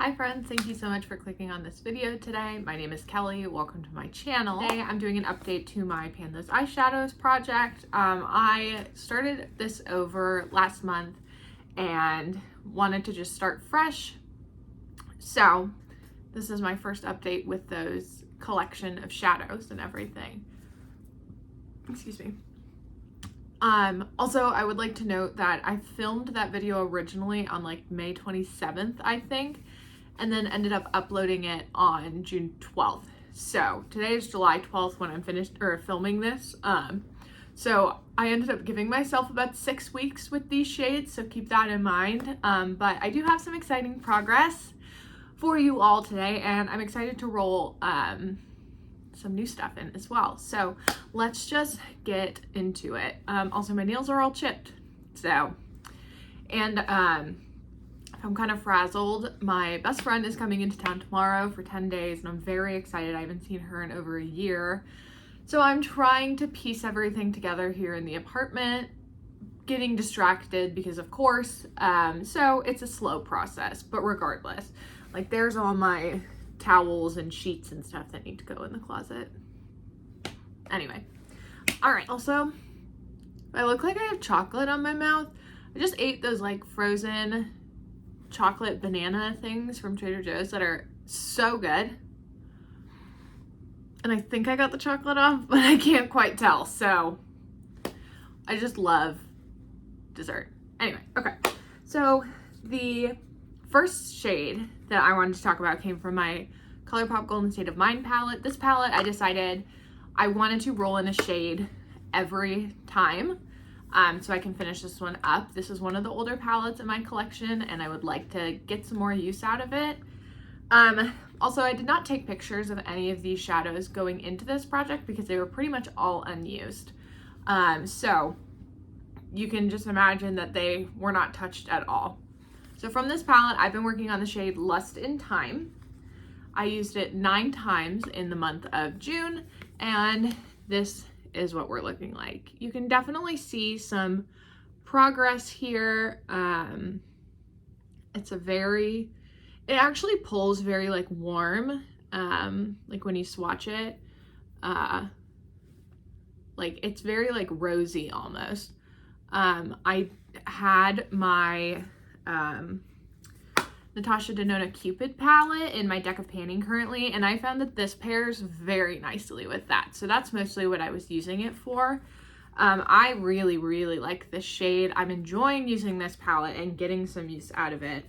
Hi friends, thank you so much for clicking on this video today. My name is Kelly, welcome to my channel. Today I'm doing an update to my Pan Those Eyeshadows project. I started this over last month and wanted to just start fresh. So this is my first update with those collection of shadows and everything. Excuse me. Also, I would like to note that I filmed that video originally on like May 27th, I think, and then ended up uploading it on June 12th. So today is July 12th when I'm finished filming this. So I ended up giving myself about 6 weeks with these shades, so keep that in mind. But I do have some exciting progress for you all today, and I'm excited to roll some new stuff in as well. So let's just get into it. Also, my nails are all chipped, so, and I'm kind of frazzled. My best friend is coming into town tomorrow for 10 days and I'm very excited. I haven't seen her in over a year. So I'm trying to piece everything together here in the apartment, getting distracted because of course, so it's a slow process, but regardless, like there's all my towels and sheets and stuff that need to go in the closet. Anyway, all right. Also, I look like I have chocolate on my mouth. I just ate those like frozen chocolate banana things from Trader Joe's that are so good. And I think I got the chocolate off, but I can't quite tell. So I just love dessert. Anyway, okay. So the first shade that I wanted to talk about came from my ColourPop Golden State of Mind palette. This palette, I decided I wanted to roll in a shade every time. So I can finish this one up. This is one of the older palettes in my collection and I would like to get some more use out of it. Also, I did not take pictures of any of these shadows going into this project because they were pretty much all unused. So you can just imagine that they were not touched at all. So from this palette, I've been working on the shade Lust in Time. I used it 9 times in the month of June, and this is what we're looking like. You can definitely see some progress here. It actually pulls very like warm, like when you swatch it, like it's very like rosy almost. I had my Natasha Denona Cupid palette in my deck of panning currently, and I found that this pairs very nicely with that. So that's mostly what I was using it for. I really like this shade. I'm enjoying using this palette and getting some use out of it.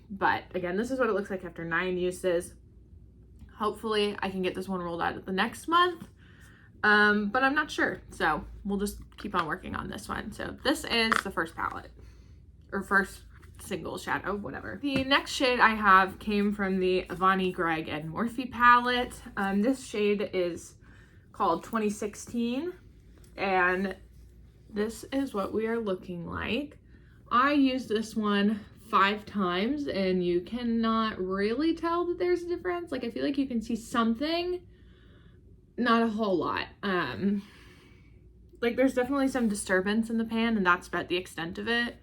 But again, this is what it looks like after 9 uses. Hopefully I can get this one rolled out the next month. But I'm not sure. So we'll just keep on working on this one. So this is the first palette, or first single shadow, whatever. The next shade I have came from the Avani, Greg, and Morphe palette. This shade is called 2016, and this is what we are looking like. I used this one 5 times, and you cannot really tell that there's a difference. Like, I feel like you can see something, not a whole lot. Like, there's definitely some disturbance in the pan, and that's about the extent of it.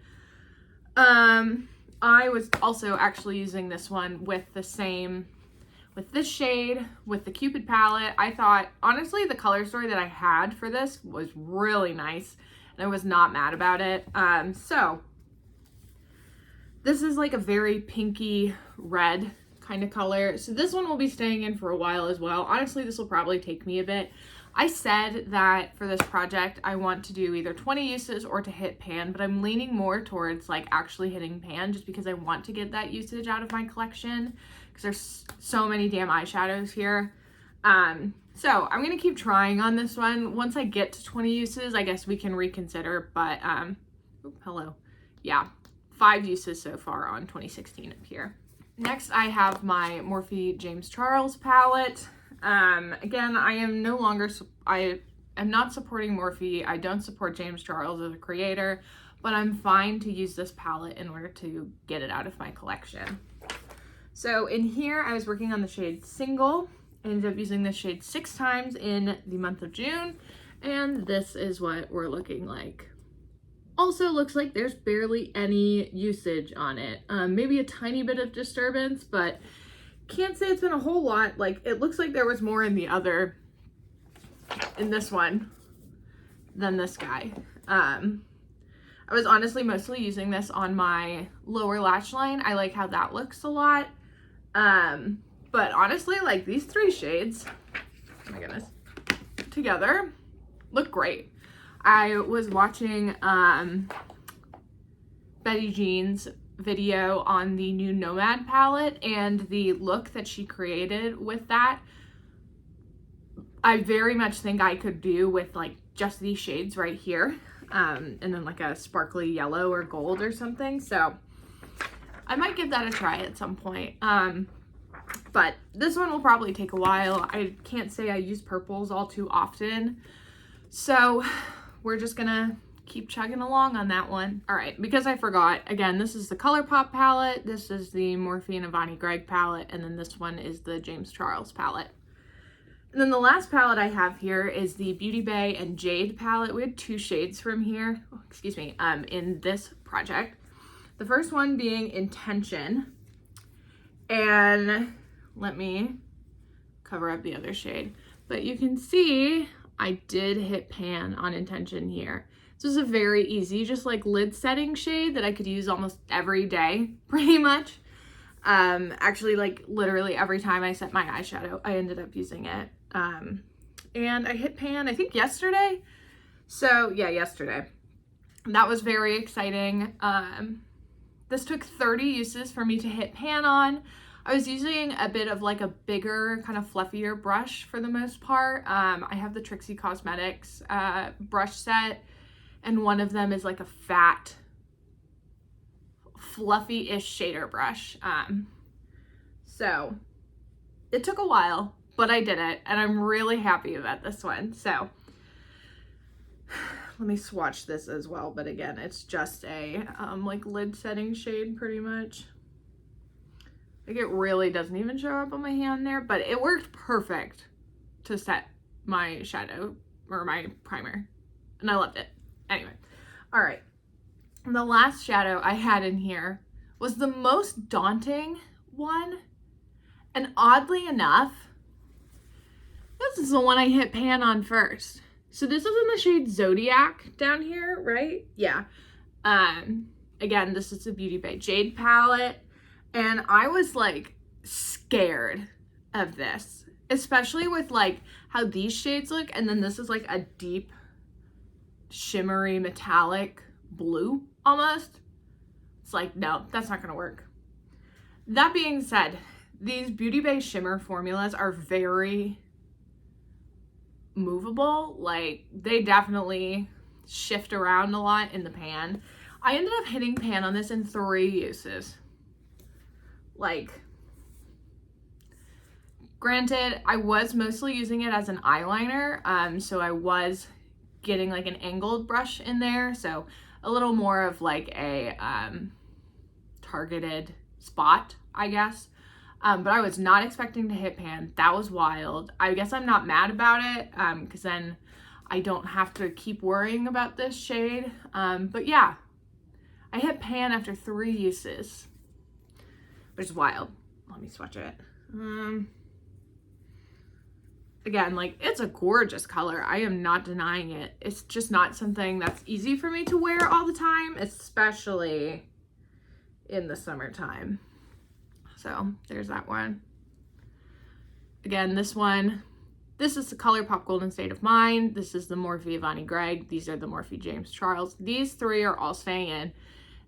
I was also actually using this one with this shade, with the Cupid palette. I thought, honestly, the color story that I had for this was really nice, and I was not mad about it. So this is like a very pinky red kind of color. So this one will be staying in for a while as well. Honestly, this will probably take me a bit. I said that for this project, I want to do either 20 uses or to hit pan, but I'm leaning more towards like actually hitting pan just because I want to get that usage out of my collection because there's so many damn eyeshadows here. So I'm going to keep trying on this one. Once I get to 20 uses, I guess we can reconsider, but, hello. Yeah, 5 uses so far on 2016 up here. Next, I have my Morphe James Charles palette. Again, I am not supporting Morphe. I don't support James Charles as a creator, but I'm fine to use this palette in order to get it out of my collection. So in here, I was working on the shade Single. I ended up using this shade 6 times in the month of June, and this is what we're looking like. Also looks like there's barely any usage on it. Maybe a tiny bit of disturbance, but can't say it's been a whole lot. Like, it looks like there was more in this one than this guy. I was honestly mostly using this on my lower lash line. I like how that looks a lot. But honestly, like, these 3 shades, oh my goodness, together look great. I was watching Betty Jean's video on the new Nomad palette, and the look that she created with that, I very much think I could do with like just these shades right here, and then like a sparkly yellow or gold or something. So I might give that a try at some point. But this one will probably take a while. I can't say I use purples all too often, so we're just gonna keep chugging along on that one. All right, because I forgot, again, this is the ColourPop palette, this is the Morphe and Avani Greg palette, and then this one is the James Charles palette. And then the last palette I have here is the Beauty Bay and Jade palette. We had 2 shades from here, in this project. The first one being Intention, and let me cover up the other shade. But you can see I did hit pan on Intention here. This is a very easy, just like lid setting shade that I could use almost every day, pretty much. Actually, like literally every time I set my eyeshadow, I ended up using it. And I hit pan, I think yesterday. So yeah, yesterday. That was very exciting. This took 30 uses for me to hit pan on. I was using a bit of like a bigger, kind of fluffier brush for the most part. I have the Trixie Cosmetics brush set, and one of them is like a fat, fluffy-ish shader brush. So it took a while, but I did it, and I'm really happy about this one. So let me swatch this as well, but again, it's just a like lid setting shade pretty much. Like, it really doesn't even show up on my hand there, but it worked perfect to set my shadow or my primer, and I loved it. Anyway, all right. The last shadow I had in here was the most daunting one, and oddly enough, this is the one I hit pan on first. So this is in the shade Zodiac down here, right? Yeah. Again, this is the Beauty Bay Jade palette. And I was like scared of this, especially with like how these shades look. And then this is like a deep shimmery metallic blue almost. It's like, no, that's not gonna work. That being said, these Beauty Bay shimmer formulas are very movable. Like, they definitely shift around a lot in the pan. I ended up hitting pan on this in 3 uses. Like, granted, I was mostly using it as an eyeliner, so I was getting like an angled brush in there, so a little more of like a targeted spot, I guess. But I was not expecting to hit pan. That was wild. I guess I'm not mad about it, because then I don't have to keep worrying about this shade. But yeah, I hit pan after 3 uses, which is wild. Let me swatch it. Again, like, it's a gorgeous color. I am not denying it. It's just not something that's easy for me to wear all the time, especially in the summertime. So there's that one. Again, this one, this is the ColourPop Golden State of Mind. This is the Morphe Avani Greg. These are the Morphe James Charles. These 3 are all staying in.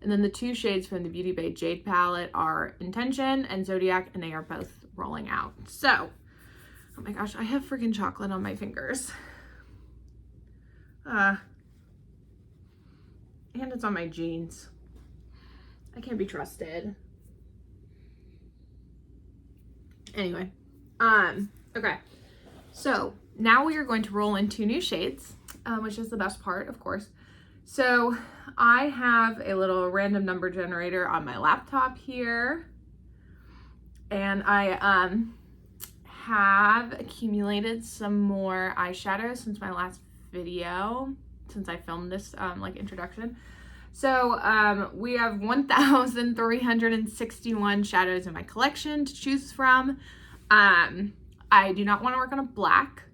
And then the 2 shades from the Beauty Bay Jade palette are Intention and Zodiac, and they are both rolling out. So, oh my gosh, I have freaking chocolate on my fingers. And it's on my jeans. I can't be trusted. Anyway, okay. So now we are going to roll in 2 new shades, which is the best part, of course. So I have a little random number generator on my laptop here, and I have accumulated some more eyeshadows since my last video, since I filmed this like introduction. So we have 1,361 shadows in my collection to choose from. I do not want to work on a black.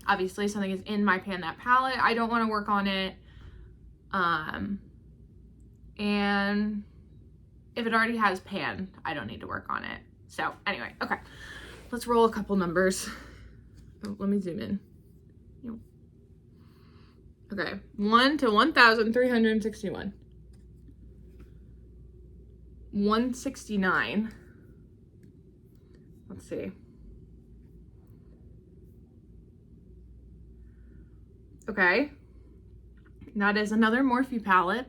Obviously, something is in my Pan That palette. I don't want to work on it. And if it already has pan, I don't need to work on it. So anyway, okay. Let's roll a couple numbers. Oh, let me zoom in. Okay, 1 to 1,361. 169. Let's see. Okay. That is another Morphe palette.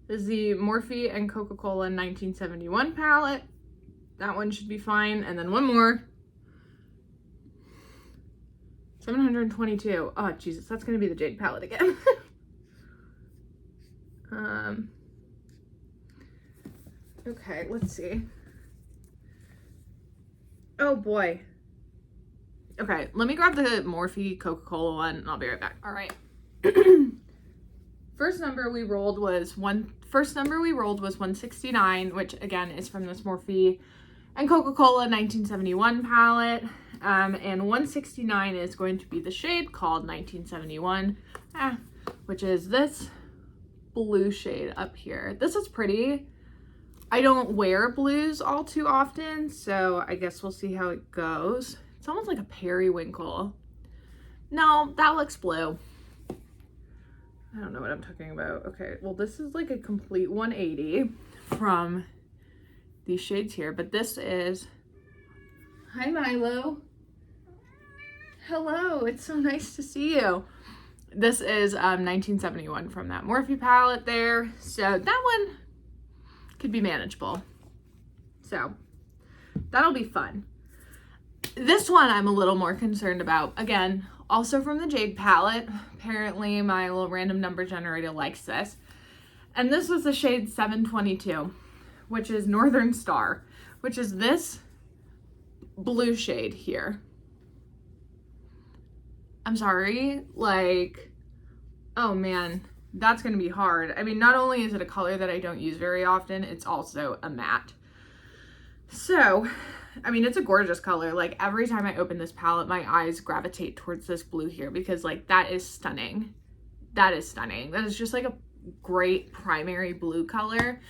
This is the Morphe and Coca-Cola 1971 palette. That one should be fine. And then one more. 722. Oh, Jesus, that's going to be the Jade palette again. Okay, let's see. Oh, boy. Okay, let me grab the Morphe Coca-Cola one, and I'll be right back. All right. First number we rolled was 169, which again is from this Morphe and Coca-Cola 1971 palette. And 169 is going to be the shade called 1971, which is this blue shade up here. This is pretty. I don't wear blues all too often, so I guess we'll see how it goes. It's almost like a periwinkle. No, that looks blue. I don't know what I'm talking about. Okay, well, this is like a complete 180 from these shades here, but this is, hi Milo. Hello, it's so nice to see you. This is 1971 from that Morphe palette there. So that one could be manageable. So that'll be fun. This one I'm a little more concerned about. Again, also from the Jade palette. Apparently my little random number generator likes this. And this was the shade 722, which is Northern Star, which is this blue shade here. I'm sorry, like, oh man, that's gonna be hard. I mean, not only is it a color that I don't use very often, it's also a matte. So, I mean, it's a gorgeous color. Like, every time I open this palette, my eyes gravitate towards this blue here because, like, that is stunning. That is stunning. That is just, like, a great primary blue color.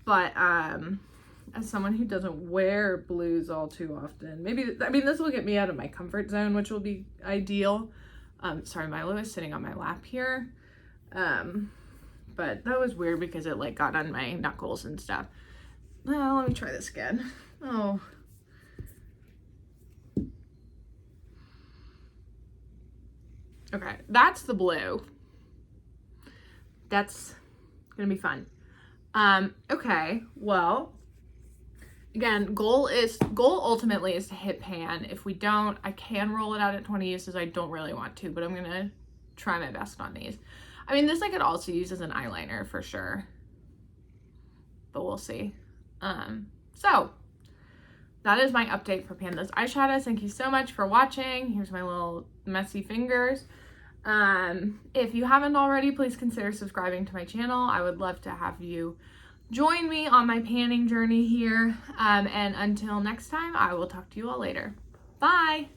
But, as someone who doesn't wear blues all too often, maybe, I mean, this will get me out of my comfort zone, which will be ideal. Sorry, Milo is sitting on my lap here. But that was weird because it, like, got on my knuckles and stuff. Well, let me try this again. Oh. Okay, that's the blue. That's gonna be fun. Okay, well, again, goal ultimately is to hit pan. If we don't, I can roll it out at 20 uses. I don't really want to, but I'm gonna try my best on these. I mean, this I could also use as an eyeliner for sure, but we'll see. So that is my update for Pan Those Eyeshadows. Thank you so much for watching. Here's my little messy fingers. If you haven't already, please consider subscribing to my channel. I would love to have you join me on my panning journey here. And until next time, I will talk to you all later. Bye!